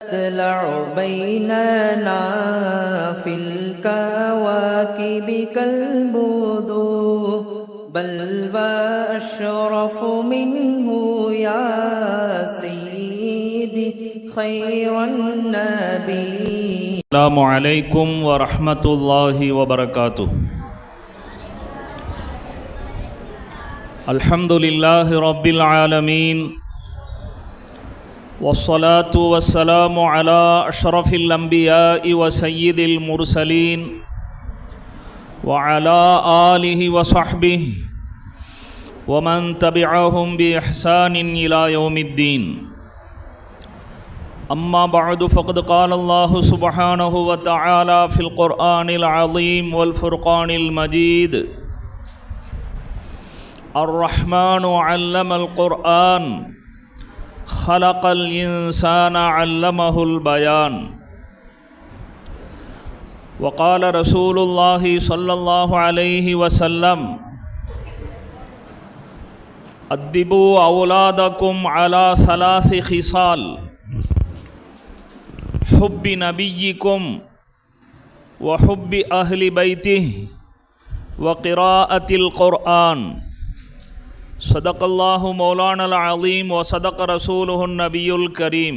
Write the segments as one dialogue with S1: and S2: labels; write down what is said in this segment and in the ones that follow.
S1: تطلع بيننا في الكواكب كالبدور بل وأشرف منه يا سيدي خير النبي.
S2: السلام عليكم ورحمة الله وبركاته. الحمد لله رب العالمين والصلاة والسلام على أشرف الأنبياء وسيد المرسلين وعلى آله وصحبه ومن تبعهم بإحسان إلى يوم الدين. أما بعد فقد قال الله سبحانه وتعالى في القرآن العظيم والفرقان المجيد: الرحمن علم القرآن خلق الإنسان علمه البيان. وقال رسول الله صلى الله عليه وسلم: أدبوا أولادكم على ثلاث خصال: حب نبيكم وحب أهل بيته وقراءة القرآن. صدق الله مولانا العظيم وصدق رسوله النبي الكريم.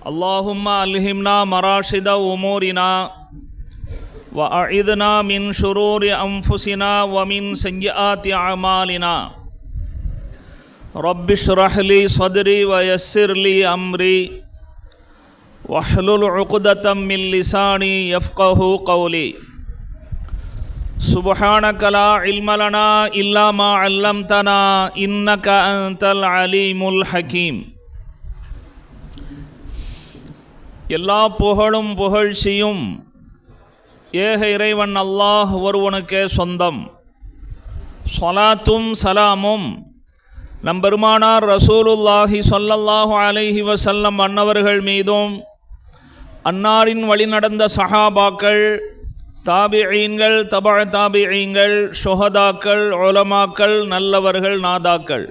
S2: اللهم ألهمنا مراشد أمورنا وأعذنا من شرور أنفسنا ومن سيئات أعمالنا. رب اشرح لي صدري ويسر لي أمري واحلل عقدة من لساني يفقه قولي. سبحانك لا علم لنا إلا ما علمتنا إنك أنت العليم الحكيم. எல்லா புகழும் புகழ்ச்சியும் ஏக இறைவன் அல்லாஹ் ஒருவனுக்கே சொந்தம். ஸலாத்தும் சலாமும் நம்பெருமானார் ரசூலுல்லாஹி ஸல்லல்லாஹு அலைஹி வஸல்லம் அன்னவர்கள் மீதும், அன்னாரின் வழிநடந்த சஹாபாக்கள், தாபிஈன்கள், தபஅ தாபிஈன்கள், ஷுஹதாக்கள், உலமாக்கள், நல்லவர்கள், நாதாக்கள்,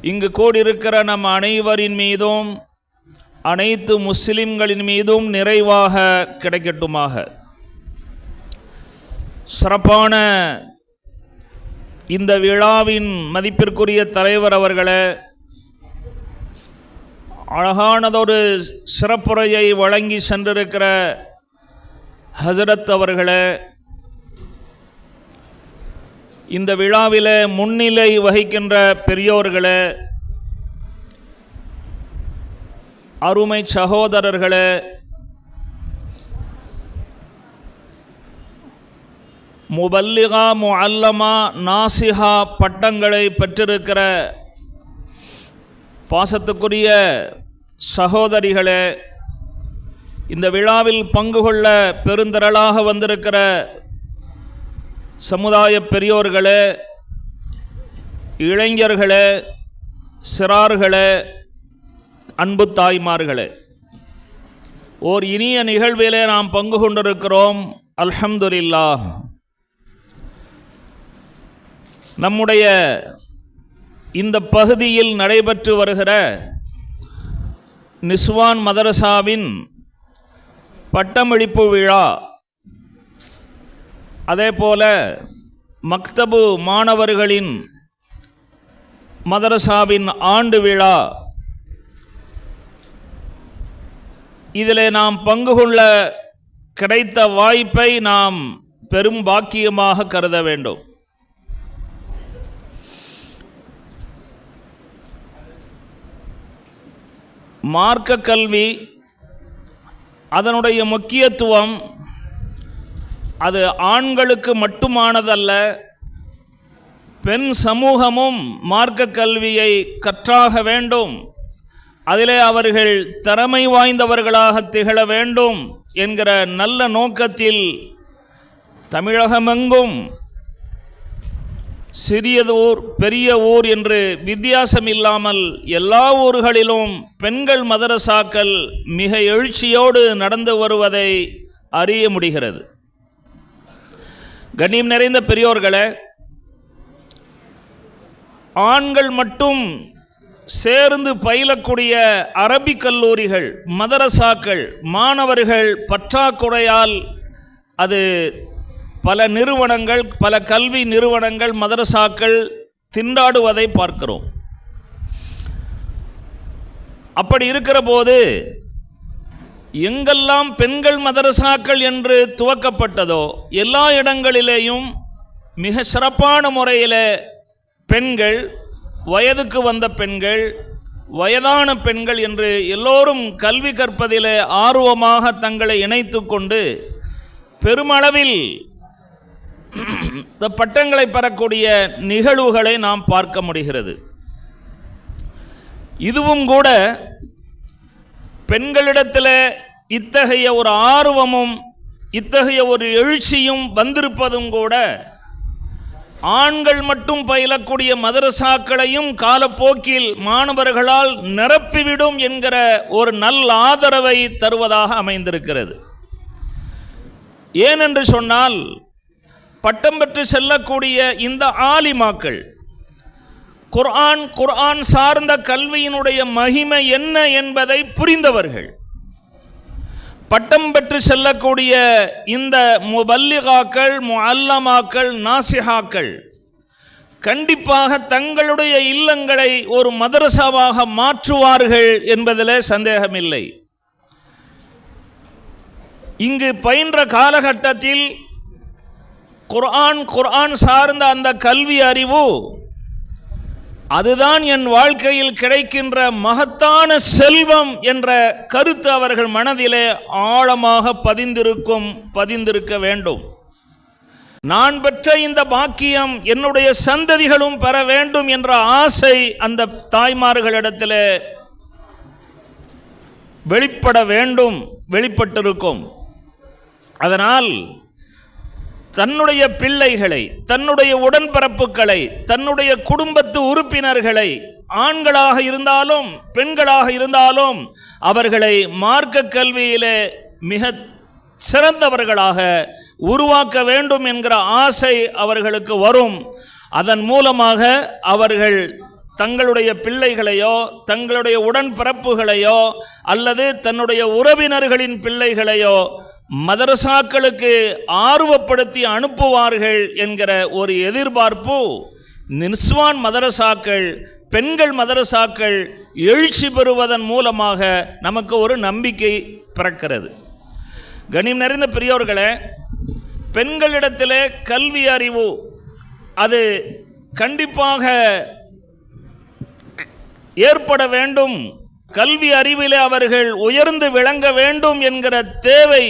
S2: இங்கு கூடியிருக்கிற நம் அனைவரின் மீதும் அனைத்து முஸ்லிம்களின் மீதும் நிறைவாக கிடைக்கட்டுமாக. சிறப்பான இந்த விழாவின் மதிப்பிற்குரிய தலைவர் அவர்களே, அழகானதொரு சிறப்புரையை வழங்கி சென்றிருக்கிற ஹசரத் அவர்களே, இந்த விழாவிலே முன்னிலை வகிக்கின்ற பெரியோர்களே, அருமை சகோதரர்களே, முபல்லிகா, முஅல்லமா, நாசிஹா பட்டங்களை பெற்றிருக்கிற பாசத்துக்குரிய சகோதரிகளே, இந்த விழாவில் பங்கு கொள்ள பெருந்திரளாக வந்திருக்கிற சமுதாய பெரியோர்களே, இளைஞர்களே, சிறார்களே, அன்பு தாய்மார்களே, ஓர் இனிய நிகழ்விலே நாம் பங்கு கொண்டிருக்கிறோம். அல்ஹம்துலில்லாஹ். நம்முடைய இந்த பகுதியில் நடைபெற்று வருகிற நிஸ்வான் மதரசாவின் பட்டமளிப்பு விழா, அதேபோல மக்தபு மாணவர்களின் மதரசாவின் ஆண்டு விழா, இதிலே நாம் பங்கு கொள்ள கிடைத்த வாய்ப்பை நாம் பெரும் பாக்கியமாக கருத வேண்டும். மார்க்க கல்வி, அதனுடைய முக்கியத்துவம் அது ஆண்களுக்கு மட்டுமானதல்ல. பெண் சமூகமும் மார்க்க கல்வியை கற்றாக வேண்டும், அதிலே அவர்கள் திறமை வாய்ந்தவர்களாக திகழ வேண்டும் என்கிற நல்ல நோக்கத்தில் தமிழகமெங்கும் சிறியது ஊர் பெரிய ஊர் என்று வித்தியாசம் இல்லாமல் எல்லா ஊர்களிலும் பெண்கள் மதரசாக்கள் மிக எழுச்சியோடு நடந்து வருவதை அறிய முடிகிறது. கண்ணியம் நிறைந்த பெரியோர்களே, ஆண்கள் மட்டும் சேர்ந்து பயிலக்கூடிய அரபிக் கல்லூரிகள், மதரசாக்கள், மாணவர்கள் பற்றாக்குறையால் அது பல நிறுவனங்கள், பல கல்வி நிறுவனங்கள், மதரசாக்கள் திண்டாடுவதை பார்க்கிறோம். அப்படி இருக்கிற போது எங்கெல்லாம் பெண்கள் மதரசாக்கள் என்று துவக்கப்பட்டதோ எல்லா இடங்களிலேயும் மிக சிறப்பான முறையில் பெண்கள், வயதுக்கு வந்த பெண்கள், வயதான பெண்கள் என்று எல்லோரும் கல்வி கற்பதிலே ஆர்வமாக தங்களை இணைத்து கொண்டு பெருமளவில் பட்டங்களை பெறக்கூடிய நிகழ்வுகளை நாம் பார்க்க முடிகிறது. இதுவும் கூட பெண்களிடத்தில் இத்தகைய ஒரு ஆர்வமும் இத்தகைய ஒரு எழுச்சியும் வந்திருப்பதும் கூட ஆண்கள் மட்டும் பயிலக்கூடிய மதரசாக்களையும் காலப்போக்கில் மாணவர்களால் நிரப்பிவிடும் என்கிற ஒரு நல்ல ஆதரவை தருவதாக அமைந்திருக்கிறது. ஏனென்று சொன்னால், பட்டம் பெற்று செல்லக்கூடிய இந்த ஆலிமாக்கள் குர்ஆன் சார்ந்த கல்வியினுடைய மகிமை என்ன என்பதை புரிந்தவர்கள். பட்டம் பெற்று செல்லக்கூடிய இந்த முபல்லிகாக்கள், முஅல்லமாக்கள், நாசிஹாக்கள் கண்டிப்பாக தங்களுடைய இல்லங்களை ஒரு மதரசாவாக மாற்றுவார்கள் என்பதில் சந்தேகமில்லை. இங்கு பயின்ற காலகட்டத்தில் குர்ஆன் சார்ந்த அந்த கல்வி அறிவு அதுதான் என் வாழ்க்கையில் கிடைக்கின்ற மகத்தான செல்வம் என்ற கருத்து அவர்கள் மனதிலே ஆழமாக பதிந்திருக்க வேண்டும். நான் பெற்ற இந்த பாக்கியம் என்னுடைய சந்ததிகளும் பெற வேண்டும் என்ற ஆசை அந்த தாய்மார்களிடத்தில் வெளிப்பட வேண்டும், வெளிப்பட்டிருக்கும். அதனால் தன்னுடைய பிள்ளைகளை, தன்னுடைய உடன்பிறப்புகளை, தன்னுடைய குடும்பத்து உறுப்பினர்களை, ஆண்களாக இருந்தாலும் பெண்களாக இருந்தாலும் அவர்களை மார்க்க கல்வியிலே மிக சிறந்தவர்களாக உருவாக்க வேண்டும் என்கிற ஆசை அவர்களுக்கு வரும். அதன் மூலமாக அவர்கள் தங்களுடைய பிள்ளைகளையோ, தங்களுடைய உடன்பிறப்புகளையோ அல்லது தன்னுடைய உறவினர்களின் பிள்ளைகளையோ மதரசாக்களுக்கு ஆர்வப்படுத்தி அனுப்புவார்கள் என்கிற ஒரு எதிர்பார்ப்பு நிஸ்வான் மதரசாக்கள், பெண்கள் மதரசாக்கள் எழுச்சி பெறுவதன் மூலமாக நமக்கு ஒரு நம்பிக்கை பிறக்கிறது. கண்ணியம் நிறைந்த பெரியோர்களே, பெண்களிடத்திலே கல்வி அறிவு அது கண்டிப்பாக ஏற்பட வேண்டும். கல்வி அறிவிலே அவர்கள் உயர்ந்து விளங்க வேண்டும் என்கிற தேவை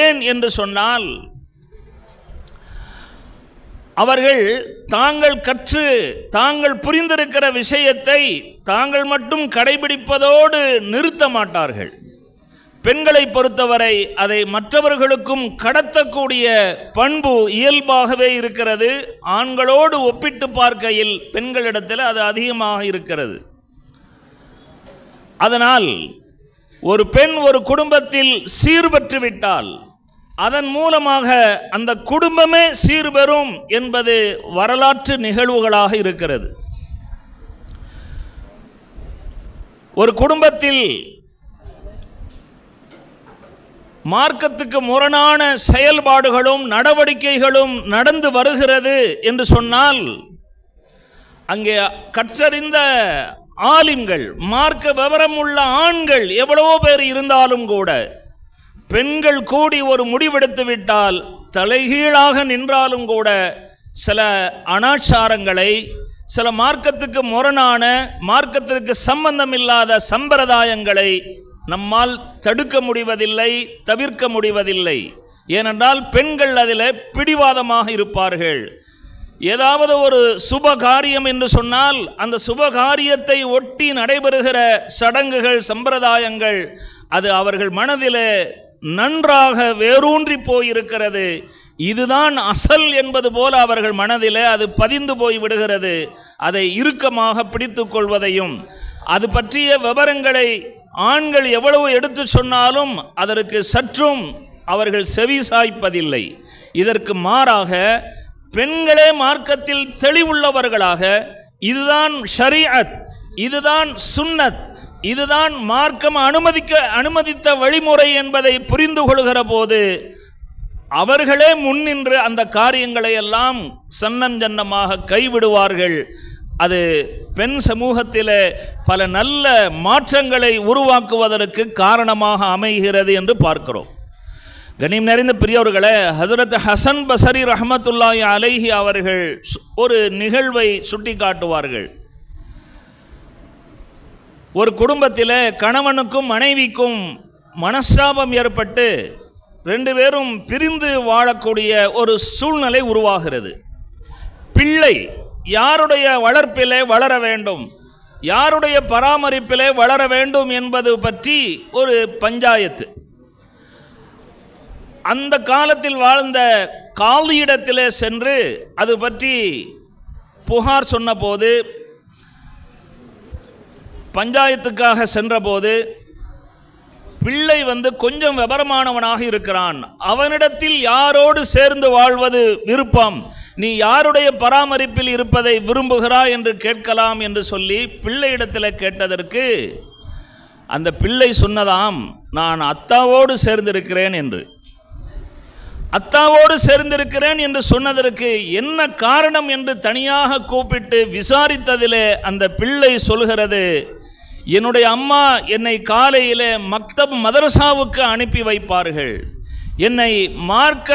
S2: ஏன் என்று சொன்னால், அவர்கள் தாங்கள் கற்று தாங்கள் புரிந்திருக்கிற விஷயத்தை தாங்கள் மட்டும் கடைபிடிப்பதோடு நிறுத்த மாட்டார்கள். பெண்களை பொறுத்தவரை அதை மற்றவர்களுக்கும் கடத்தக்கூடிய பண்பு இயல்பாகவே இருக்கிறது. ஆண்களோடு ஒப்பிட்டு பார்க்கையில் பெண்களிடத்தில் அது அதிகமாக இருக்கிறது. அதனால் ஒரு பெண் ஒரு குடும்பத்தில் சீர்பெற்று விட்டால் அதன் மூலமாக அந்த குடும்பமே சீர்பெறும் என்பது வரலாற்று நிகழ்வுகளாக இருக்கிறது. ஒரு குடும்பத்தில் மார்க்கத்துக்கு முரணான செயல்பாடுகளும் நடவடிக்கைகளும் நடந்து வருகிறது என்று சொன்னால், அங்கே கற்றறிந்த ஆலிம்கள், மார்க்க விவரம் உள்ள ஆண்கள் எவ்வளவோ பேர் இருந்தாலும் கூட பெண்கள் கூடி ஒரு முடிவெடுத்து விட்டால், தலைகீழாக நின்றாலும் கூட சில அனாச்சாரங்களை, சில மார்க்கத்துக்கு முரணான, மார்க்கத்திற்கு சம்பந்தமில்லாத சம்பிரதாயங்களை நம்மால் தடுக்க முடிவதில்லை, தவிர்க்க முடிவதில்லை. ஏனென்றால் பெண்கள் அதில் பிடிவாதமாக இருப்பார்கள். ஏதாவது ஒரு சுபகாரியம் என்று சொன்னால் அந்த சுபகாரியத்தை ஒட்டி நடைபெறுகிற சடங்குகள், சம்பிரதாயங்கள் அது அவர்கள் மனதிலே நன்றாக வேரூன்றி போயிருக்கிறது. இதுதான் அசல் என்பது போல அவர்கள் மனதிலே அது பதிந்து போய் விடுகிறது. அதை இறுக்கமாக பிடித்து கொள்வதையும், அது பற்றிய விவரங்களை ஆண்கள் எவ்வளவு எடுத்து சொன்னாலும் அதற்கு சற்றும் அவர்கள் செவி சாய்ப்பதில்லை. இதற்கு மாறாக பெண்களே மார்க்கத்தில் தெளிவுள்ளவர்களாக, இதுதான் ஷரீஅத், இதுதான் சுன்னத், இதுதான் மார்க்கம் அனுமதித்த வழிமுறை என்பதை புரிந்து கொள்கிற போது அவர்களே முன்னின்று அந்த காரியங்களை எல்லாம் சன்னஞ்சன்னமாக கைவிடுவார்கள். அது பெண் சமூகத்திலே பல நல்ல மாற்றங்களை உருவாக்குவதற்கு காரணமாக அமைகிறது என்று பார்க்கிறோம். கண்ணியம் நிறைந்த பெரியவர்களே, ஹஸரத் ஹசன் பஸரி ரஹ்மத்துல்லாஹி அலைஹி அவர்கள் ஒரு நிகழ்வை சுட்டி காட்டுவார்கள். ஒரு குடும்பத்தில் கணவனுக்கும் மனைவிக்கும் மனஸ்தாபம் ஏற்பட்டு 2 பேரும் பிரிந்து வாழக்கூடிய ஒரு சூழ்நிலை உருவாகிறது. பிள்ளை யாருடைய வளர்ப்பிலே வளர வேண்டும், யாருடைய பராமரிப்பிலே வளர வேண்டும் என்பது பற்றி ஒரு பஞ்சாயத்து. அந்த காலத்தில் வாழ்ந்த காலியிடத்திலே சென்று அது பற்றி புகார் சொன்னபோது, பஞ்சாயத்துக்காக சென்றபோது, பிள்ளை கொஞ்சம் விபரமானவனாக இருக்கிறான், அவனிடத்தில் யாரோடு சேர்ந்து வாழ்வது விருப்பம், நீ யாருடைய பராமரிப்பில் இருப்பதை விரும்புகிறாய் என்று கேட்கலாம் என்று சொல்லி பிள்ளையிடத்தில் கேட்டதற்கு அந்த பிள்ளை சொன்னதாம், நான் அத்தாவோடு சேர்ந்திருக்கிறேன் என்று. அத்தாவோடு சேர்ந்திருக்கிறேன் என்று சொன்னதற்கு என்ன காரணம் என்று தனியாக கூப்பிட்டு விசாரித்ததிலே அந்த பிள்ளை சொல்கிறது, என்னுடைய அம்மா என்னை காலையிலே மதரசாவுக்கு அனுப்பி வைப்பார்கள், என்னை மார்க்க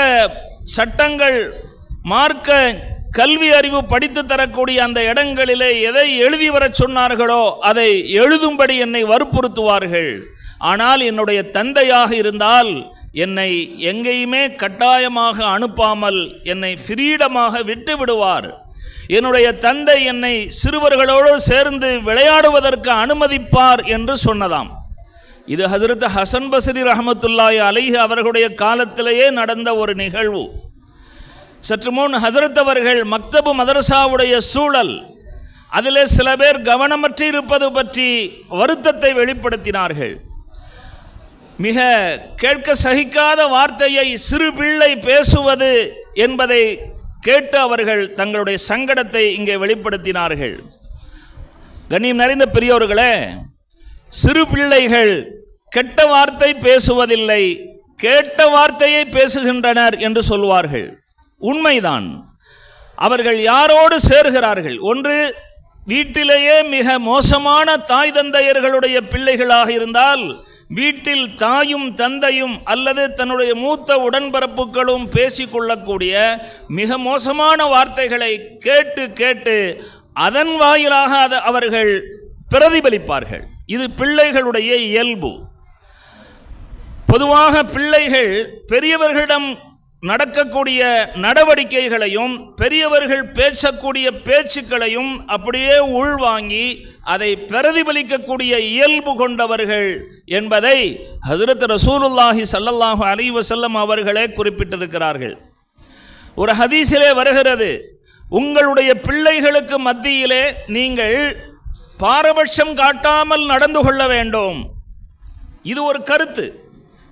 S2: சட்டங்கள் மார்க்க கல்வி அறிவு படித்து தரக்கூடிய அந்த இடங்களிலே எதை எழுதி வரச் சொன்னார்களோ அதை எழுதும்படி என்னை வற்புறுத்துவார்கள். ஆனால் என்னுடைய தந்தையாக இருந்தால் என்னை எங்கேயுமே கட்டாயமாக அனுப்பாமல் என்னை ஃப்ரீடமாக விட்டு விடுவார். என்னுடைய தந்தை என்னை சிறுவர்களோடு சேர்ந்து விளையாடுவதற்கு அனுமதிப்பார் என்று சொன்னதாம். இது ஹஸரத் ஹசன் பஸரி ரஹ்மத்துல்லாஹி அலைஹி அவர்களுடைய காலத்திலேயே நடந்த ஒரு நிகழ்வு. சற்று முன் ஹஸரத் அவர்கள் மக்தபு மதரசாவுடைய சூழல், அதிலே சில பேர் கவனமற்று இருப்பது பற்றி வருத்தத்தை வெளிப்படுத்தினார்கள். மிக கேட்க சகிக்காத வார்த்தையை சிறு பிள்ளை பேசுவது என்பதை கேட்டு அவர்கள் தங்களுடைய சங்கடத்தை இங்கே வெளிப்படுத்தினார்கள். கண்ணியம் நிறைந்த பெரியோர்களே, சிறு பிள்ளைகள் கெட்ட வார்த்தை பேசுவதில்லை, கேட்ட வார்த்தையை பேசுகின்றனர் என்று சொல்வார்கள். உண்மைதான். அவர்கள் யாரோடு சேர்கிறார்கள்? ஒன்று, வீட்டிலேயே மிக மோசமான தாய் தந்தையர்களுடைய பிள்ளைகளாக இருந்தால் வீட்டில் தாயும் தந்தையும் அல்லது தன்னுடைய மூத்த உடன்பிறப்புகளும் பேசிக்கொள்ளக்கூடிய மிக மோசமான வார்த்தைகளை கேட்டு கேட்டு அதன் வாயிலாக அவர்கள் பிரதிபலிப்பார்கள். இது பிள்ளைகளுடைய இயல்பு. பொதுவாக பிள்ளைகள் பெரியவர்களிடம் நடக்கக்கூடிய நடவடிக்கைகளையும் பெரியவர்கள் பேசக்கூடிய பேச்சுக்களையும் அப்படியே உள்வாங்கி அதை பிரதிபலிக்கக்கூடிய இயல்பு கொண்டவர்கள் என்பதை ஹஸரத் ரசூலுல்லாஹி ஸல்லல்லாஹு அலைஹி வஸல்லம் அவர்களே குறிப்பிட்டிருக்கிறார்கள். ஒரு ஹதீஸிலே வருகிறது, உங்களுடைய பிள்ளைகளுக்கு மத்தியிலே நீங்கள் பாரபட்சம் காட்டாமல் நடந்து கொள்ள வேண்டும். இது ஒரு கருத்து.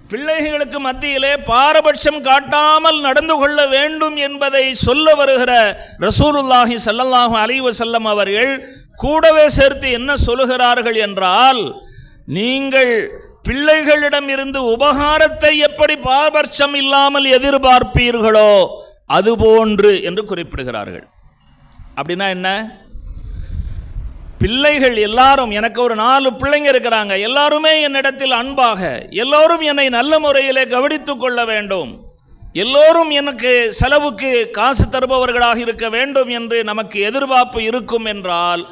S2: பிள்ளைகளுக்கு மத்தியிலே பாரபட்சம் காட்டாமல் நடந்து கொள்ள வேண்டும் என்பதை சொல்ல வருகிற ரசூலுல்லாஹி ஸல்லல்லாஹு அலைஹி வஸல்லம் அவர்கள் கூடவே சேர்த்து என்ன சொல்லுகிறார்கள் என்றால், நீங்கள் பிள்ளைகளிடம் இருந்து உபகாரத்தை எப்படி பாரபட்சம் இல்லாமல் எதிர்பார்ப்பீர்களோ அதுபோன்று என்று குறிப்பிடுகிறார்கள். அப்படின்னா என்ன? பிள்ளைகள் எல்லாரும், எனக்கு ஒரு 4 பிள்ளைங்க இருக்கிறாங்க, எல்லாருமே என்னிடத்தில் அன்பாக, எல்லோரும் என்னை நல்ல முறையிலே கவனித்துக் கொள்ள வேண்டும், எல்லோரும் எனக்கு செலவுக்கு காசு தருபவர்களாக இருக்க வேண்டும் என்று நமக்கு எதிர்பார்ப்பு இருக்கும் என்றால்,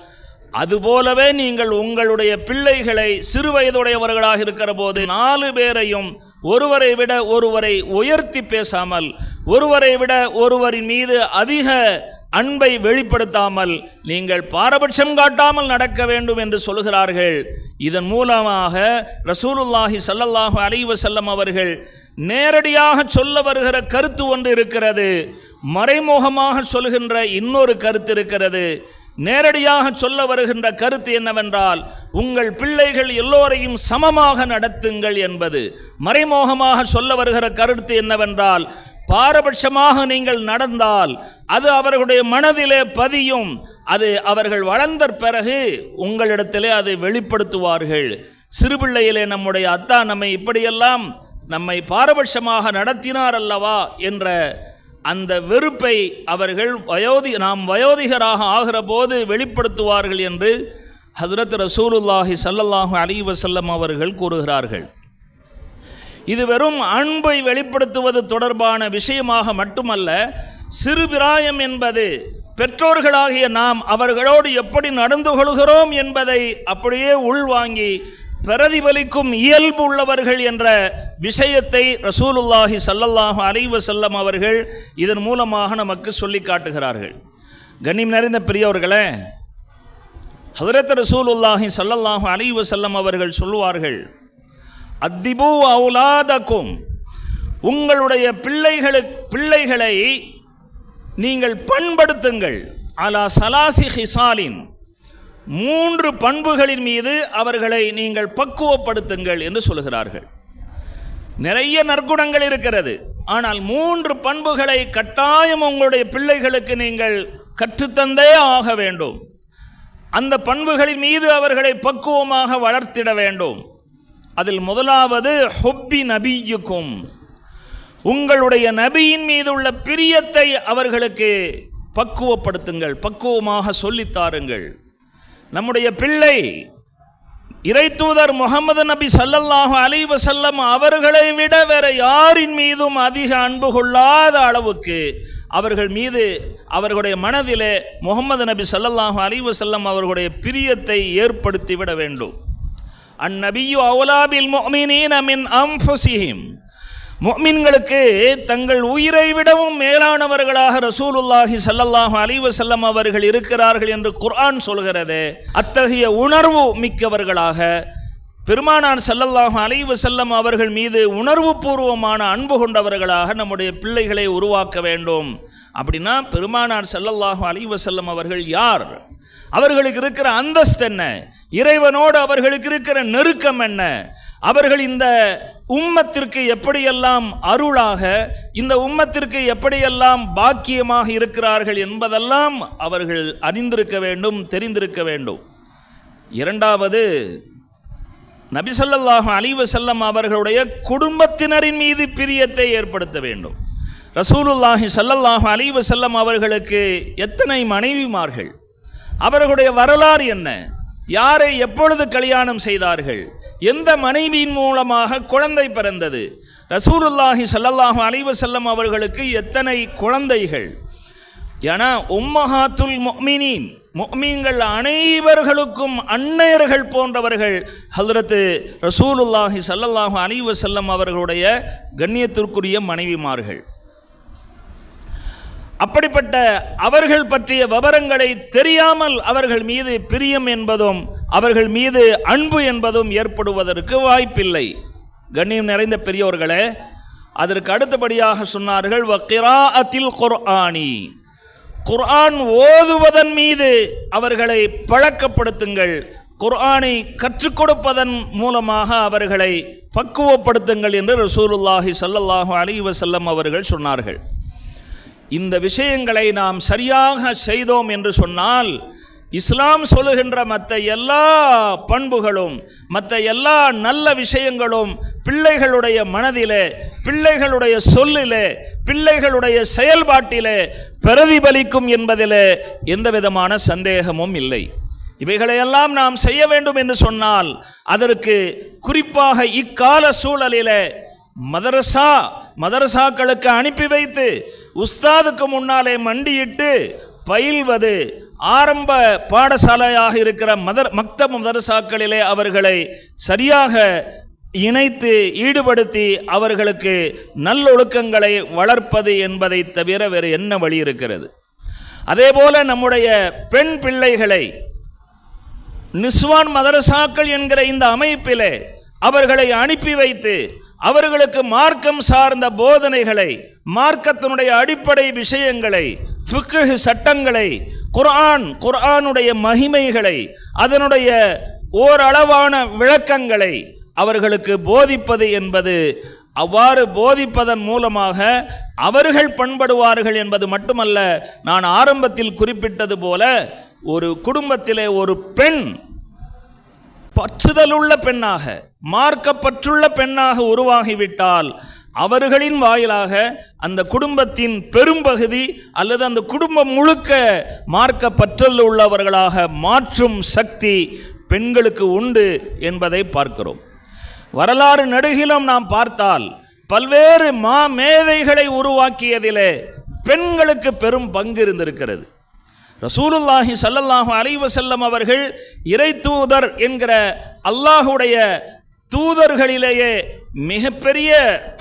S2: அதுபோலவே நீங்கள் உங்களுடைய பிள்ளைகளை சிறு வயதுடையவர்களாக இருக்கிற போது 4 பேரையும் ஒருவரை விட ஒருவரை உயர்த்தி பேசாமல், ஒருவரை விட ஒருவரின் மீது அதிக அன்பை வெளிப்படுத்தாமல் நீங்கள் பாரபட்சம் காட்டாமல் நடக்க வேண்டும் என்று சொல்கிறார்கள். இதன் மூலமாக ரசூலுல்லாஹி ஸல்லல்லாஹு அலைஹி வஸல்லம் அவர்கள் நேரடியாக சொல்ல வருகிற கருத்து ஒன்று இருக்கிறது, மறைமுகமாக சொல்கின்ற இன்னொரு கருத்து இருக்கிறது. நேரடியாக சொல்ல வருகின்ற கருத்து என்னவென்றால், உங்கள் பிள்ளைகள் எல்லோரையும் சமமாக நடத்துங்கள் என்பது. மறைமுகமாக சொல்ல வருகிற கருத்து என்னவென்றால், பாரபட்சமாக நீங்கள் நடந்தால் அது அவர்களுடைய மனதிலே பதியும். அது அவர்கள் வளர்ந்த பிறகு உங்களிடத்திலே அதை வெளிப்படுத்துவார்கள். சிறுபிள்ளையிலே நம்முடைய அத்தா நம்மை இப்படியெல்லாம் நம்மை பாரபட்சமாக நடத்தினார் அல்லவா என்ற அந்த வெறுப்பை அவர்கள் நாம் வயோதிகராக ஆகிற போது வெளிப்படுத்துவார்கள் என்று ஹஜ்ரத் ரசூலுல்லாஹி ஸல்லல்லாஹு அலைஹி வஸல்லம் அவர்கள் கூறுகிறார்கள். இது வெறும் அன்பை வெளிப்படுத்துவது தொடர்பான விஷயமாக மட்டுமல்ல, சிறுபிராயம் என்பது பெற்றோர்களாகிய நாம் அவர்களோடு எப்படி நடந்து கொள்கிறோம் என்பதை அப்படியே உள்வாங்கி பிரதிபலிக்கும் இயல்பு உள்ளவர்கள் என்ற விஷயத்தை ரசூலுல்லாஹி ஸல்லல்லாஹு அலைஹி வஸல்லம் அவர்கள் இதன் மூலமாக நமக்கு சொல்லி காட்டுகிறார்கள். கண்ணியம் நிறைந்த பெரியவர்களே, ஹஜ்ரத் ரசூலுல்லாஹி ஸல்லல்லாஹு அலைஹி வஸல்லம் அவர்கள் சொல்லுவார்கள், அவுலாதக்கும், உங்களுடைய பிள்ளைகளை நீங்கள் பண்படுத்துங்கள், அலா சலாசி ஹிசாலின், 3 பண்புகளின் மீது அவர்களை நீங்கள் பக்குவப்படுத்துங்கள் என்று சொல்கிறார்கள். நிறைய நற்குணங்கள் இருக்கிறது, ஆனால் 3 பண்புகளை கட்டாயம் உங்களுடைய பிள்ளைகளுக்கு நீங்கள் கற்றுத்தந்தே ஆக வேண்டும். அந்த பண்புகளின் மீது அவர்களை பக்குவமாக வளர்த்திட வேண்டும். அதில் முதலாவது ஹுப்பி நபியுக்கும், உங்களுடைய நபியின் மீது உள்ள பிரியத்தை அவர்களுக்கு பக்குவப்படுத்துங்கள், பக்குவமாக சொல்லித்தாருங்கள். நம்முடைய பிள்ளை இறைத்தூதர் முகமது நபி ஸல்லல்லாஹு அலைஹி வஸல்லம் அவர்களை விட வேற யாரின் மீதும் அதிக அன்பு கொள்ளாத அளவுக்கு அவர்கள் மீது அவர்களுடைய மனதிலே முகமது நபி ஸல்லல்லாஹு அலைஹி வஸல்லம் அவர்களுடைய பிரியத்தை ஏற்படுத்திவிட வேண்டும். அந்நபியு அவுலா பில் முஃமினீன மின் அன்ஃபுஸிஹிம், முஃமின்களுக்கு தங்கள் உயிரை விடவும் மேலானவர்களாக ரசூலுல்லாஹி ஸல்லல்லாஹு அலைஹி வஸல்லம் அவர்கள் இருக்கிறார்கள் என்று குர்ஆன் சொல்கிறது. அத்தகைய உணர்வு மிக்கவர்களாக பெருமானார் ஸல்லல்லாஹு அலைஹி வஸல்லம் அவர்கள் மீது உணர்வு பூர்வமான அன்பு கொண்டவர்களாக நம்முடைய பிள்ளைகளை உருவாக்க வேண்டும். அப்படின்னா பெருமானார் ஸல்லல்லாஹு அலைஹி வஸல்லம் அவர்கள் யார், அவர்களுக்கு இருக்கிற அந்தஸ்து என்ன, இறைவனோடு அவர்களுக்கு இருக்கிற நெருக்கம் என்ன, அவர்கள் இந்த உம்மத்திற்கு எப்படியெல்லாம் அருளாக, இந்த உம்மத்திற்கு எப்படியெல்லாம் பாக்கியமாக இருக்கிறார்கள் என்பதெல்லாம் அவர்கள் அறிந்திருக்க வேண்டும், தெரிந்திருக்க வேண்டும். இரண்டாவது, நபி ஸல்லல்லாஹு அலைஹி வஸல்லம் அவர்களுடைய குடும்பத்தினரின் மீது பிரியத்தை ஏற்படுத்த வேண்டும். ரசூலுல்லாஹி ஸல்லல்லாஹு அலைஹி வஸல்லம் அவர்களுக்கு எத்தனை மனைவிமார்கள், அவர்களுடைய வரலாறு என்ன, யாரை எப்பொழுது கல்யாணம் செய்தார்கள், எந்த மனைவியின் மூலமாக குழந்தை பிறந்தது, ரசூலுல்லாஹி ஸல்லல்லாஹு அலைஹி வஸல்லம் அவர்களுக்கு எத்தனை குழந்தைகள். ஏன்னா உம்மஹாத்துல் முஃமினீன், முஃமின்கள் அனைவர்களுக்கும் அன்னையர்கள் போன்றவர்கள் ஹஜ்ரத் ரசூலுல்லாஹி ஸல்லல்லாஹு அலைஹி வஸல்லம் அவர்களுடைய கண்ணியத்திற்குரிய மனைவிமார்கள். அப்படிப்பட்ட அவர்கள் பற்றிய விவரங்களை தெரியாமல் அவர்கள் மீது பிரியம் என்பதும் அவர்கள் மீது அன்பு என்பதும் ஏற்படுவதற்கு வாய்ப்பில்லை. கண்ணியம் நிறைந்த பெரியோர்களே, அதற்கு அடுத்தபடியாக சொன்னார்கள், வகிராஅத்தில் குர்ஆனி, குர்ஆன் ஓதுவதன் மீது அவர்களை பழக்கப்படுத்துங்கள், குர்ஆனை கற்றுக் கொடுப்பதன் மூலமாக அவர்களை பக்குவப்படுத்துங்கள் என்று ரசூலுல்லாஹி ஸல்லல்லாஹு அலைஹி வஸல்லம் அவர்கள் சொன்னார்கள். இந்த விஷயங்களை நாம் சரியாக செய்தோம் என்று சொன்னால் இஸ்லாம் சொல்லுகின்ற மற்ற எல்லா பண்புகளும் மற்ற எல்லா நல்ல விஷயங்களும் பிள்ளைகளுடைய மனதிலே, பிள்ளைகளுடைய சொல்லிலே, பிள்ளைகளுடைய செயல்பாட்டிலே பிரதிபலிக்கும் என்பதிலே எந்த விதமான சந்தேகமும் இல்லை. இவைகளையெல்லாம் நாம் செய்ய வேண்டும் என்று சொன்னால் அதற்கு குறிப்பாக இக்கால சூழலிலே மதரசாக்களுக்கு அனுப்பி வைத்து உஸ்தாதுக்கு முன்னாலே மண்டியிட்டு பயில்வது, ஆரம்ப பாடசாலையாக இருக்கிற மக்தப் மதரசாக்களிலே அவர்களை சரியாக இணைத்து ஈடுபடுத்தி அவர்களுக்கு நல்லொழுக்கங்களை வளர்ப்பது என்பதை தவிர வேறு என்ன வழி இருக்கிறது? அதேபோல நம்முடைய பெண் பிள்ளைகளை நிஸ்வான் மதரசாக்கள் என்கிற இந்த அமைப்பிலே அவர்களை அனுப்பி வைத்து அவர்களுக்கு மார்க்கம் சார்ந்த போதனைகளை, மார்க்கத்தினுடைய அடிப்படை விஷயங்களை, ஃபிக்ஹ் சட்டங்களை, குர்ஆனுடைய மகிமைகளை, அதனுடைய ஓரளவான விளக்கங்களை அவர்களுக்கு போதிப்பது என்பது அவ்வாறு போதிப்பதன் மூலமாக அவர்கள் பண்படுவார்கள் என்பது மட்டுமல்ல, நான் ஆரம்பத்தில் குறிப்பிட்டது போல ஒரு குடும்பத்திலே ஒரு பெண் பற்றுதலுள்ள பெண்ணாக, மார்க்கப்பற்றுள்ள பெண்ணாக உருவாகிவிட்டால் அவர்களின் வாயிலாக அந்த குடும்பத்தின் பெரும்பகுதி அல்லது அந்த குடும்பம் முழுக்க மார்க்கப்பற்றுதல் உள்ளவர்களாக மாற்றும் சக்தி பெண்களுக்கு உண்டு என்பதை பார்க்கிறோம். வரலாறு நெடுகிலும் நாம் பார்த்தால் பல்வேறு மேதைகளை உருவாக்கியதிலே பெண்களுக்கு பெரும் பங்கு இருந்திருக்கிறது. ரசூலுல்லாஹி ஸல்லல்லாஹு அலைஹி வஸல்லம் அவர்கள் இறை தூதர் என்கிற அல்லாஹுடைய தூதர்களிலேயே மிகப்பெரிய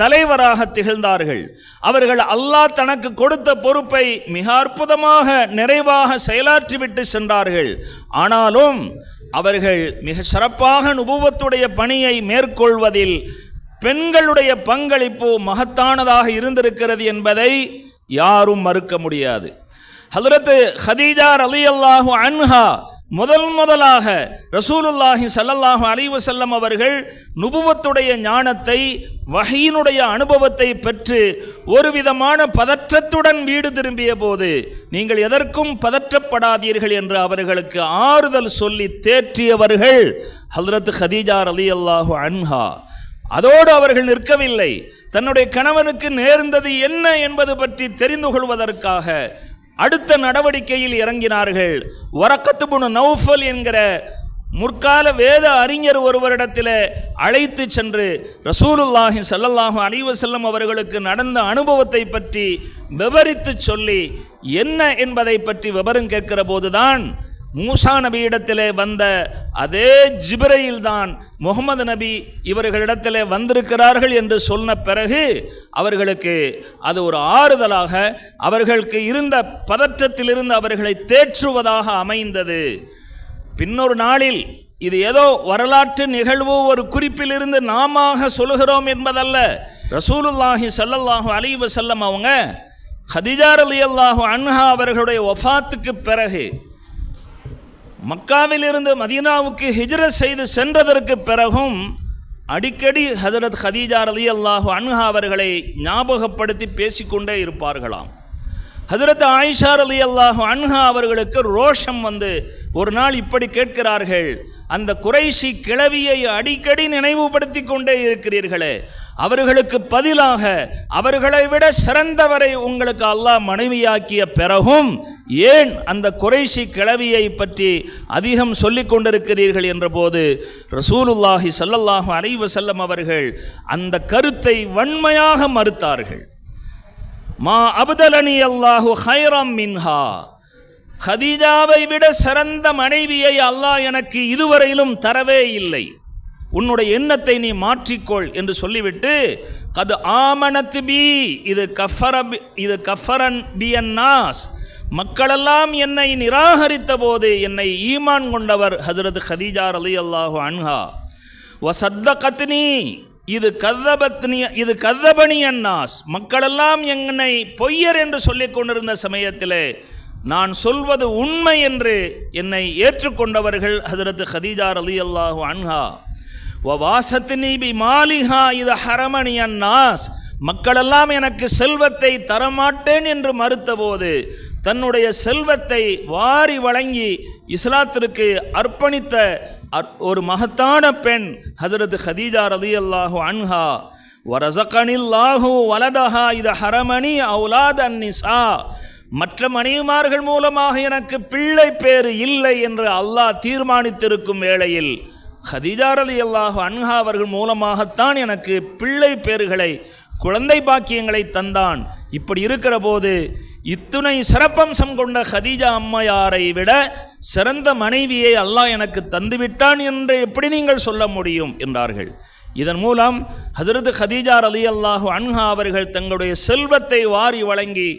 S2: தலைவராக திகழ்ந்தார்கள். அவர்கள் அல்லாஹ் தனக்கு கொடுத்த பொறுப்பை மிக அற்புதமாக நிறைவாக செயலாற்றிவிட்டு சென்றார்கள். ஆனாலும் அவர்கள் மிக சிறப்பாக நுபுவத்துடைய பணியை மேற்கொள்வதில் பெண்களுடைய பங்களிப்பு மகத்தானதாக இருந்திருக்கிறது என்பதை யாரும் மறுக்க முடியாது. ஹஜ்ரத் ஹதீஜா ரலியல்லாஹு அன்ஹா முதலாக ரசூலுல்லாஹி ஸல்லல்லாஹு அலைஹி வஸல்லம் அவர்கள் நுபுவத்துடைய ஞானத்தை, வஹீனுடைய அனுபவத்தை பெற்று ஒரு விதமான பதற்றத்துடன் வீடு திரும்பிய போது, நீங்கள் எதற்கும் பதற்றப்படாதீர்கள் என்று அவர்களுக்கு ஆறுதல் சொல்லி தேற்றியவர்கள் ஹஜ்ரத் ஹதீஜா ரலியல்லாஹு அன்ஹா. அதோடு அவர்கள் நிற்கவில்லை. தன்னுடைய கணவனுக்கு நேர்ந்தது என்ன என்பது பற்றி தெரிந்து கொள்வதற்காக அடுத்த நடவடிக்கையில் இறங்கினார்கள். வரக்கத் இப்னு நௌஃபல் என்கிற முற்கால வேத அறிஞர் ஒருவரிடத்தில் அழைத்து சென்று ரசூலுல்லாஹி ஸல்லல்லாஹு அலைஹி வஸல்லம் அவர்களுக்கு நடந்த அனுபவத்தை பற்றி விவரித்து சொல்லி என்ன என்பதை பற்றி விவரம் கேட்கிற போதுதான் மூசா நபியிடத்திலே வந்த அதே ஜிப்ரீல் தான் முகமது நபி இவர்களிடத்திலே வந்திருக்கிறார்கள் என்று சொன்ன பிறகு அவர்களுக்கு அது ஒரு ஆறுதலாக, அவர்களுக்கு இருந்த பதற்றத்திலிருந்து அவர்களை தேற்றுவதாக அமைந்தது. பின்னொரு நாளில் இது ஏதோ வரலாற்று நிகழ்வு, ஒரு குறிப்பிலிருந்து நாம சொல்லுகிறோம் என்பதல்ல. ரசூலுல்லாஹி ஸல்லல்லாஹு அலைஹி வஸல்லம் அவங்க ஹதீஜா ரலியல்லாஹு அன்ஹா அவர்களுடைய வஃபாத்துக்கு பிறகு மக்காவிலிருந்து மதீனாவுக்கு ஹிஜ்ரத் செய்து சென்றதற்கு பிறகும் அடிக்கடி ஹஜ்ரத் ஹதீஜா ரலியல்லாஹு அன்ஹா அவர்களை ஞாபகப்படுத்தி பேசிக்கொண்டே இருப்பார்களாம். ஹஜ்ரத் ஆயிஷா ரலியல்லாஹு அன்ஹா அவர்களுக்கு ரோஷம் வந்து ஒரு நாள் இப்படி கேட்கிறார்கள், அந்த குறைஷி கிழவியை அடிக்கடி நினைவுபடுத்தி கொண்டே இருக்கிறீர்களே, அவர்களுக்கு பதிலாக அவர்களை விட சிறந்தவரை உங்களுக்கு அல்லாஹ் மனைவியாக்கிய பிறகும் ஏன் அந்த குறைஷி கிழவியை பற்றி அதிகம் சொல்லிக் கொண்டிருக்கிறீர்கள் என்ற போது ரசூலுல்லாஹி ஸல்லல்லாஹு அலைஹி வஸல்லம் அவர்கள் அந்த கருத்தை வன்மையாக மறுத்தார்கள். மா அப்தலனி அல்லாஹு ஹைரம் மின்ஹா, ஹதீஜாவை விட சிறந்த மனைவியை அல்லாஹ் எனக்கு இதுவரையிலும் தரவே இல்லை, உன்னுடைய எண்ணத்தை நீ மாற்றிக்கொள் என்று சொல்லிவிட்டு கது ஆமனத் பி இது கஃபரன் பி அன்னாஸ், மக்களெல்லாம் என்னை நிராகரித்த போது என்னை ஈமான் கொண்டவர் ஹஜ்ரத் ஹதீஜா ரலியல்லாஹு அன்ஹா. வசத்தகத்னி இது கதபனி அன்னாஸ், மக்களெல்லாம் என்னை பொய்யர் என்று சொல்லிக் கொண்டிருந்த சமயத்திலே நான் சொல்வது உண்மை என்று என்னை ஏற்றுக்கொண்டவர்கள் ஹஜ்ரத் ஹதீஜா ரலியல்லாஹு அன்ஹா. வவாசத்னி பி மாலிஹா இது ஹரமனி அன்னாஸ், மக்களெல்லாம் எனக்கு செல்வத்தை தரமாட்டேன் என்று மறுத்தபோது தன்னுடைய செல்வத்தை வாரி வழங்கி இஸ்லாத்திற்கு அர்ப்பணித்த ஒரு மகத்தான பெண் ஹஜ்ரத் ஹதீஜா ரலியல்லாஹு அன்ஹா. வரஸகனில்லாஹு வலதஹா இது ஹரமனி அவுலாத் அன்னிசா, மற்ற மனைவிமார்கள் மூலமாக எனக்கு பிள்ளை பேறு இல்லை என்று அல்லாஹ் தீர்மானித்திருக்கும் வேளையில் ஹதீஜா ரலியல்லாஹு அன்ஹா அவர்கள் மூலமாகத்தான் எனக்கு பிள்ளை பேறுகளை, குழந்தை பாக்கியங்களை தந்தான். இப்படி இருக்கிற போது இத்துணை சிறப்பம்சம் கொண்ட ஹதீஜா அம்மையாரை விட சிறந்த மனைவியை அல்லாஹ் எனக்கு தந்துவிட்டான் என்று எப்படி நீங்கள் சொல்ல முடியும் என்றார்கள். இதன் மூலம் ஹஜ்ரத் ஹதீஜா ரலியல்லாஹு அன்ஹா அவர்கள் தங்களுடைய செல்வத்தை வாரி வழங்கி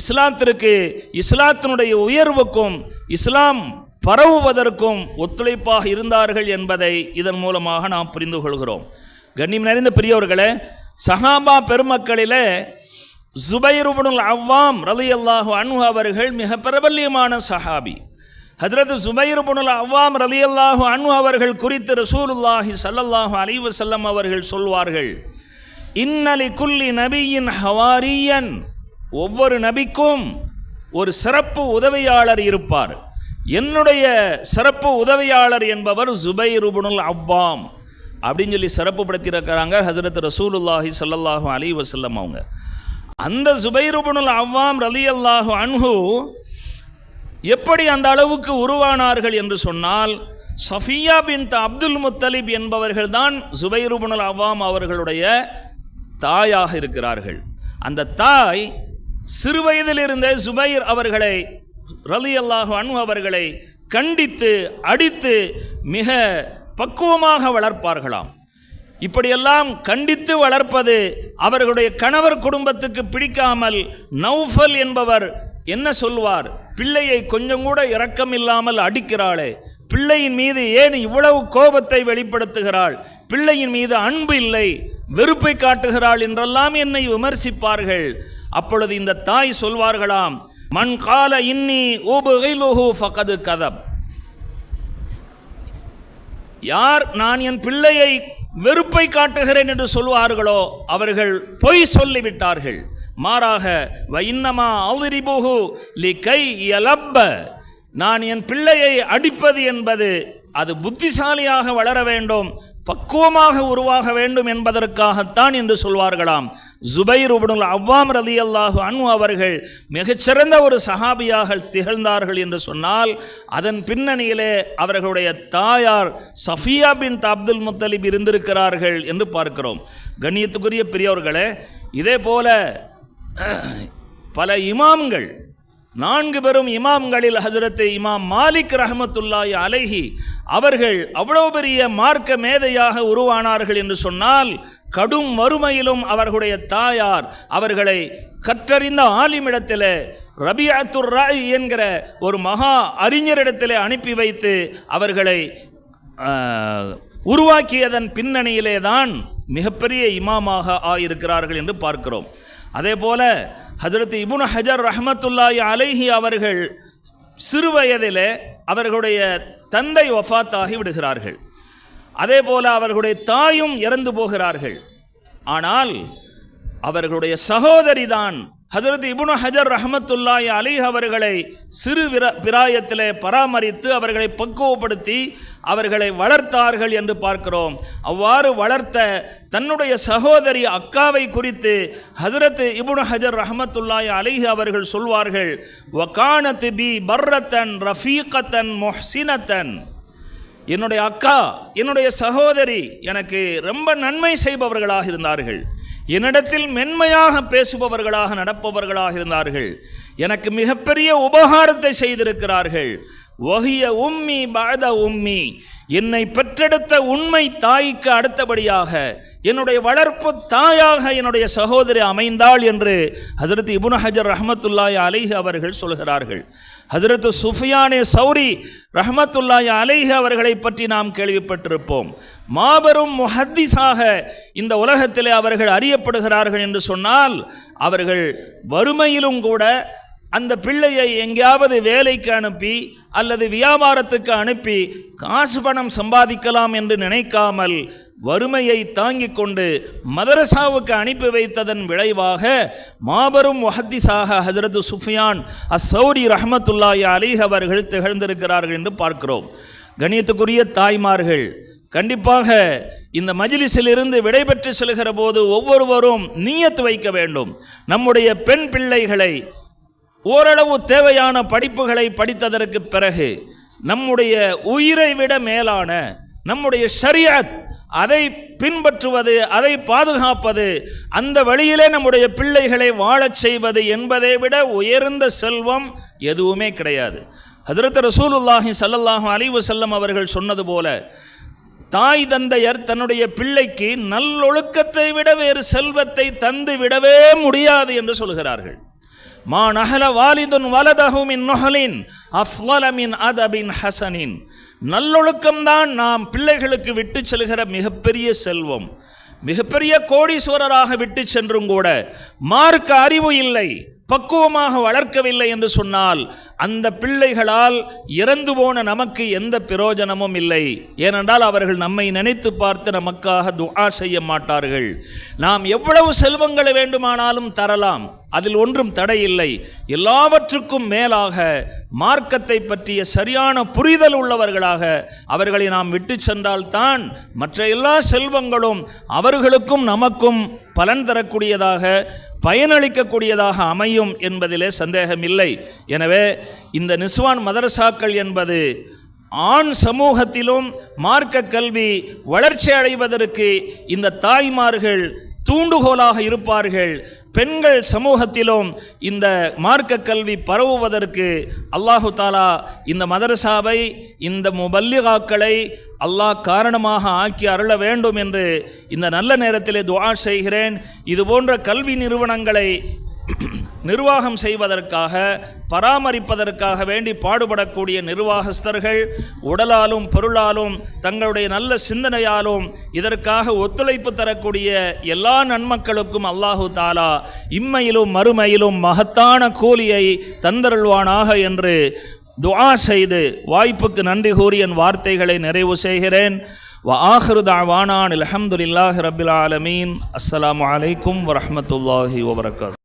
S2: இஸ்லாத்திற்கு, இஸ்லாத்தினுடைய உயர்வுக்கும் இஸ்லாம் பரவுவதற்கும் ஒத்துழைப்பாக இருந்தார்கள் என்பதை இதன் மூலமாக நாம் புரிந்து கொள்கிறோம். கண்ணியம் நிறைந்த பெரியவர்களே, சஹாபா பெருமக்களிலே ஜுபைர் இப்னுல் அவ்வாம் ரலியல்லாஹு அன்ஹு அவர்கள் மிக பிரபல்யமான சஹாபி. ஹஜ்ரத் ஜுபைர் இப்னுல் அவ்வாம் ரலியல்லாஹு அன்ஹு அவர்கள் குறித்து ரசூலுல்லாஹி ஸல்லல்லாஹு அலைஹி வஸல்லம் அவர்கள் சொல்வார்கள், இன்னலி குல்லி நபியின் ஹவாரியன், ஒவ்வொரு நபிக்கும் ஒரு சிறப்பு உதவியாளர் இருப்பார். என்னுடைய சிறப்பு உதவியாளர் என்பவர் ஜுபைர் இப்னுல் அவ்வாம் அப்படின்னு சொல்லி சிறப்பு படுத்தியிருக்கிறாங்க ஹஸரத் ரசூலுல்லாஹி ஸல்லல்லாஹு அலைஹி வஸல்லம் அவங்க. அந்த ஜுபைர் இப்னுல் அவ்வாம் ரலியல்லாஹு அன்ஹு எப்படி அந்த அளவுக்கு உருவானார்கள் என்று சொன்னால், சஃபியா பின்த் அப்துல் முத்தலிப் என்பவர்கள் தான் ஜுபைர் இப்னுல் அவ்வாம் அவர்களுடைய தாயாக இருக்கிறார்கள். அந்த தாய் சிறுவயதிலிருந்தே ஜுபைர் அவர்களை ரலியல்லாஹு அன்ஹு அவர்களை கண்டித்து அடித்து மிக பக்குவமாக வளர்ப்பார்களாம். இப்படியெல்லாம் கண்டித்து வளர்ப்பது அவர்களுடைய கணவர் குடும்பத்துக்கு பிடிக்காமல் நௌஃபல் என்பவர் என்ன சொல்வார், பிள்ளையை கொஞ்சம் கூட இரக்கம் இல்லாமல் அடிக்கிறாளே, பிள்ளையின் மீது ஏன் இவ்வளவு கோபத்தை வெளிப்படுத்துகிறாள், பிள்ளையின் மீது அன்பு இல்லை, வெறுப்பை காட்டுகிறாள் என்றெல்லாம் என்னை விமர்சிப்பார்கள். அப்பொழுது இந்த தாய் சொல்வார்களாம், மன் கால இன்னி உபகிலுஹு ஃபகது கதப், யார் நான் என் பிள்ளையை வெறுப்பை காட்டுகிறேன் என்று சொல்வார்களோ அவர்கள் பொய் சொல்லிவிட்டார்கள். மாறாக வைன்னமா அல்ரிபுஹு லிகை யலப்ப, நான் என் பிள்ளையை அடிப்பது என்பது அது புத்திசாலியாக வளர வேண்டும், பக்குவமாக உருவாக வேண்டும் என்பதற்காகத்தான் என்று சொல்வார்களாம். ஜுபைர் இப்னுல் அவ்வாம் ரலியல்லாஹு அன்ஹு அவர்கள் மிகச்சிறந்த ஒரு சஹாபியாக திகழ்ந்தார்கள் என்று சொன்னால், அதன் பின்னணியிலே அவர்களுடைய தாயார் சஃபியா பின்த் அப்துல் முத்தலிப் இருந்திருக்கிறார்கள் என்று பார்க்கிறோம். கண்ணியத்துக்குரிய பெரியவர்களே, இதே போல பல இமாம்கள், 4 பெரும் இமாம்களில் ஹஜ்ரத் இமாம் மாலிக் ரஹ்மத்துல்லாஹி அலைஹி அவர்கள் அவ்வளவு பெரிய மார்க்க மேதையாக உருவானார்கள் என்று சொன்னால், கடும் வறுமையிலும் அவர்களுடைய தாயார் அவர்களை கற்றறிந்த ஆலிமிடத்திலே ரபிஅத்துர் ராய் என்கிற ஒரு மகா அறிஞரிடத்திலே அனுப்பி வைத்து அவர்களை உருவாக்கியதன் பின்னணியிலே தான் மிகப்பெரிய இமாமாக ஆயிருக்கிறார்கள் என்று பார்க்கிறோம். அதே போல ஹஜ்ரத் இப்னு ஹஜர் ரஹ்மத்துல்லாஹி அலைஹி அவர்கள் சிறு வயதிலே அவர்களுடைய தந்தை வஃபாத்தாகி விடுகிறார்கள். அதே போல அவர்களுடைய தாயும் இறந்து போகிறார்கள். ஆனால் அவர்களுடைய சகோதரி தான் ஹஜ்ரத் இப்னு ஹஜர் ரஹ்மத்துல்லாஹி அலைஹி அவர்களை சிறு பிராயத்திலே பராமரித்து அவர்களை பக்குவப்படுத்தி அவர்களை வளர்த்தார்கள் என்று பார்க்கிறோம். அவ்வாறு வளர்த்த தன்னுடைய சகோதரி அக்காவை குறித்து ஹஜ்ரத் இப்னு ஹஜர் ரஹ்மத்துல்லாஹி அலைஹி அவர்கள் சொல்வார்கள், வகானத் பி பர்ரத்தன் ரஃபீகத்தன் முஹ்சினத்தன், என்னுடைய அக்கா என்னுடைய சகோதரி எனக்கு ரொம்ப நன்மை செய்பவர்களாக இருந்தார்கள், என்னிடத்தில் மென்மையாக பேசுபவர்களாக நடப்பவர்களாக இருந்தார்கள், எனக்கு மிகப்பெரிய உபகாரத்தை செய்திருக்கிறார்கள். வஹிய உம்மி பஅத உம்மி, என்னை பெற்றெடுத்த உண்மை தாய்க்கு அடுத்தபடியாக என்னுடைய வளர்ப்பு தாயாக என்னுடைய சகோதரி அமைந்தாள் என்று ஹஜ்ரத் இப்னு ஹஜர் ரஹ்மத்துல்லாஹி அலைஹி அவர்கள் சொல்கிறார்கள். ஹஜ்ரத் சுஃபியானே சௌரி ரஹ்மத்துல்லாஹி அலைஹி அவர்களை பற்றி நாம் கேள்விப்பட்டிருப்போம். மாபெரும் முஹத்திஸாக இந்த உலகத்திலே அவர்கள் அறியப்படுகிறார்கள் என்று சொன்னால், அவர்கள் வறுமையிலும் கூட அந்த பிள்ளையை எங்கேயாவது வேலைக்கு அனுப்பி அல்லது வியாபாரத்துக்கு அனுப்பி காசு பணம் சம்பாதிக்கலாம் என்று நினைக்காமல் வறுமையை தாங்கிக் கொண்டு மதரசாவுக்கு அனுப்பி வைத்ததன் விளைவாக மாபெரும் முஹத்திஸாக ஹஜ்ரத் சுஃபியான் அஸ்-சௌரி ரஹ்மத்துல்லாஹி அலைஹி அவர்கள் திகழ்ந்திருக்கிறார்கள் என்று பார்க்கிறோம். கண்ணியத்துக்குரிய தாய்மார்கள், கண்டிப்பாக இந்த மஜ்லிஸிலிருந்து விடைபெற்று செல்கிற போது ஒவ்வொருவரும் நியத் வைக்க வேண்டும். நம்முடைய பெண் பிள்ளைகளை ஓரளவு தேவையான படிப்புகளை படித்ததற்கு பிறகு நம்முடைய உயிரை விட மேலான நம்முடைய ஷரியத் அதை பின்பற்றுவது, அதை பாதுகாப்பது, அந்த வழியிலே நம்முடைய பிள்ளைகளை வாழச் செய்வது என்பதை விட உயர்ந்த செல்வம் எதுவுமே கிடையாது. ஹஜ்ரத் ரசூலுல்லாஹி ஸல்லல்லாஹு அலைஹி வஸல்லம் அவர்கள் சொன்னது போல, தாய் தந்தையர் தன்னுடைய பிள்ளைக்கு நல்லொழுக்கத்தை விட வேறு செல்வத்தை தந்து விடவே முடியாது என்று சொல்கிறார்கள். மா நஹல வாலிதுன் வலதஹு மின் நஹலின் அஃலல மின் அதபின் ஹசனின், நல்லொழுக்கம்தான் நாம் பிள்ளைகளுக்கு விட்டு செல்கிற மிகப்பெரிய செல்வம். மிகப்பெரிய கோடீஸ்வரராக விட்டு சென்றும் கூட மார்க்க அறிவு இல்லை, பக்குவமாக வளர்க்கவில்லை என்று சொன்னால் அந்த பிள்ளைகளால் இறந்து போன நமக்கு எந்த பிரயோஜனமும் இல்லை. ஏனென்றால் அவர்கள் நம்மை நினைத்து பார்த்து நமக்காக துஆ செய்ய மாட்டார்கள். நாம் எவ்வளவு செல்வங்களை வேண்டுமானாலும் தரலாம், அதில் ஒன்றும் தடையில்லை. எல்லாவற்றுக்கும் மேலாக மார்க்கத்தை பற்றிய சரியான புரிதல் உள்ளவர்களாக அவர்களை நாம் விட்டு சென்றால்தான் மற்ற எல்லா செல்வங்களும் அவர்களுக்கும் நமக்கும் பலன் தரக்கூடியதாக பயனளிக்கக்கூடியதாக அமையும் என்பதிலே சந்தேகமில்லை. எனவே இந்த நிஸ்வான் மதரசாக்கள் என்பது ஆண் சமூகத்திலும் மார்க்க கல்வி வளர்ச்சி அடைவதற்கு இந்த தாய்மார்கள் தூண்டுகோலாக இருப்பார்கள். பெண்கள் சமூகத்திலும் இந்த மார்க்க கல்வி பரவுவதற்கு அல்லாஹு தாலா இந்த மதரசாவை, இந்த முபல்லிகாக்களை அல்லாஹ் காரணமாக ஆக்கி அருள வேண்டும் என்று இந்த நல்ல நேரத்திலே துஆ செய்கிறேன். இது போன்ற கல்வி நிறுவனங்களை நிர்வாகம் செய்வதற்காக, பராமரிப்பதற்காக வேண்டி பாடுபடக்கூடிய நிர்வாகஸ்தர்கள் உடலாலும் பொருளாலும் தங்களுடைய நல்ல சிந்தனையாலும் இதற்காக ஒத்துழைப்பு தரக்கூடிய எல்லா நன்மக்களுக்கும் அல்லாஹு தாலா இம்மையிலும் மறுமையிலும் மகத்தான கூலியை தந்தருள்வானாக என்று துஆ செய்து வாய்ப்புக்கு நன்றி கூறி என் வார்த்தைகளை நிறைவு செய்கிறேன். வஆகிரு தஅவானா அல்ஹம்துலில்லாஹி ரப்பில் ஆலமீன். அஸ்ஸலாமு அலைக்கும் வரஹ்மத்துல்லாஹி வபரகாத்துஹு.